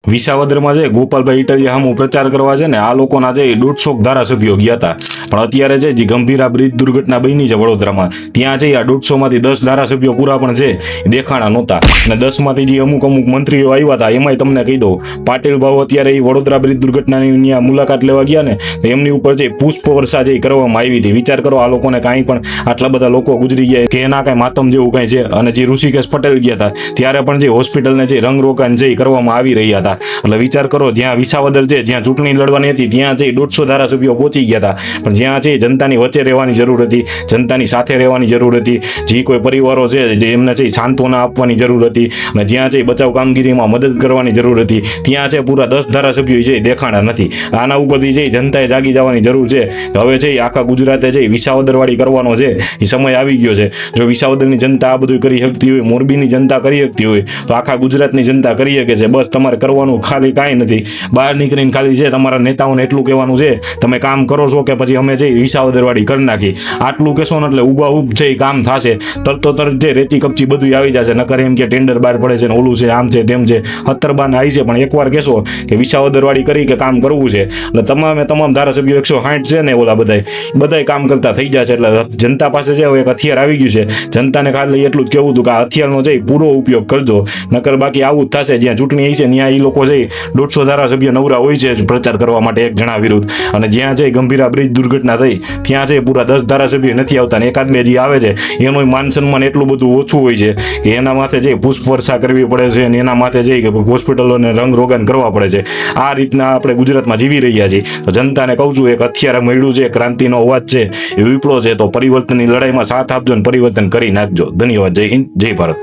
વિસાવદરમાં છે ગોપાલભાઈ ઇટાલિયા સામુ પ્રચાર કરવા છે ને આ લોકોના છે 150 ધારાસભ્યો ગયા હતા, પણ અત્યારે છે જે ગંભીરા બ્રિજ દુર્ઘટના બની છે વડોદરામાં, ત્યાં છે આ 150 માંથી 10 ધારાસભ્યો પૂરા પણ છે દેખાણા નહોતા, અને 10 માંથી જે અમુક મંત્રીઓ આવ્યા હતા એમાંય તમને કહી દઉં, પાટીલ ભાવ અત્યારે એ વડોદરા બ્રિજ દુર્ઘટનાની મુલાકાત લેવા ગયા ને તો એમની ઉપર જે પુષ્પ વર્ષા જે કરવામાં આવી હતી, વિચાર કરો આ લોકોને કાંઈ પણ આટલા બધા લોકો ગુજરી ગયા કે એના કાંઈ માતમ જેવું કાંઈ છે. અને જે ઋષિકેશ પટેલ ગયા હતા ત્યારે પણ જે હોસ્પિટલને જે રંગરોગાન જે કરવામાં આવી રહ્યા હતા, એટલે વિચાર કરો જ્યાં વિસાવદર છે જ્યાં ચૂંટણી લડવાની હતી ત્યાં જે 150 ધારાસભ્યો પહોંચી ગયા હતા, પણ જ્યાં છે જનતાની વચ્ચે રહેવાની જરૂર હતી, જનતાની સાથે રહેવાની જરૂર હતી, જે કોઈ પરિવારો છે જે એમને છે સાંત્વના આપવાની જરૂર હતી, અને જ્યાં છે બચાવ કામગીરીમાં મદદ કરવાની જરૂર હતી, ત્યાં છે પૂરા 10 ધારાસભ્યો છે દેખાણા નથી. આના ઉપરથી છે જનતાએ જાગી જવાની જરૂર છે. હવે છે આખા ગુજરાતે છે વિસાવદરવાળી કરવાનો છે એ સમય આવી ગયો છે. જો વિસાવદરની જનતા આ બધું કરી શકતી હોય, મોરબીની જનતા કરી શકતી હોય તો આખા ગુજરાતની જનતા કરી શકે છે. બસ તમારે કરવાનું ખાલી કાંઈ નથી, બહાર નીકળીને ખાલી છે તમારા નેતાઓને એટલું કહેવાનું છે તમે કામ કરો છો કે પછી અમે છે વિસાવદરવાળી કરી નાખી, આટલું કહેશો ને એટલે ઉભા ઉભ છે કામ થશે. તરતો તરત જે રેતી કપચી બધું આવી જશે. નકર એમ કે ટેન્ડર બહાર પડે છે ને ઓલું છે આમ છે તેમ છે, 17 આવી છે, પણ એકવાર કહેશો કે વિસાવદરવાળી કરી કે કામ કરવું છે એટલે તમામ ધારાસભ્યો 160 છે ને ઓલા બધાય કામ કરતા થઈ જશે. એટલે જનતા પાસે છે એક હથિયાર આવી ગયું છે. જનતાને ખાલી એટલું જ કહેવું હતું કે આ હથિયારનો છે પૂરો ઉપયોગ કરજો, નકર બાકી આવું જ થશે. જ્યાં ચૂંટણી આવી છે ત્યાં એ લોકો છે 150 ધારાસભ્ય નવરા હોય છે પ્રચાર કરવા માટે એક જણા વિરુદ્ધ, અને જ્યાં છે ગંભીરા બ્રિજ દુર્ઘટના થઈ ત્યાં છે પૂરા 10 ધારાસભ્યો નથી આવતા, ને એકાદ બે જે આવે છે એનું માન સન્માન એટલું બધું ઓછું હોય છે કે એના માથે જે પુષ્પ વર્ષા કરવી પડે છે અને એના માથે જે હોસ્પિટલોને રંગ રોગાન કરવા પડે છે. આ રીતના આપણે ગુજરાતમાં જીવી રહ્યા છીએ. તો જનતાને કહું છું એક હથિયાર મળ્યું છે, ક્રાંતિનો અવાજ છે, એ વિપ્લવ છે, તો પરિવર્તનની લડાઈમાં સાથ આપજો અને પરિવર્તન કરી નાખજો. ધન્યવાદ. જય હિન્દ, જય ભારત.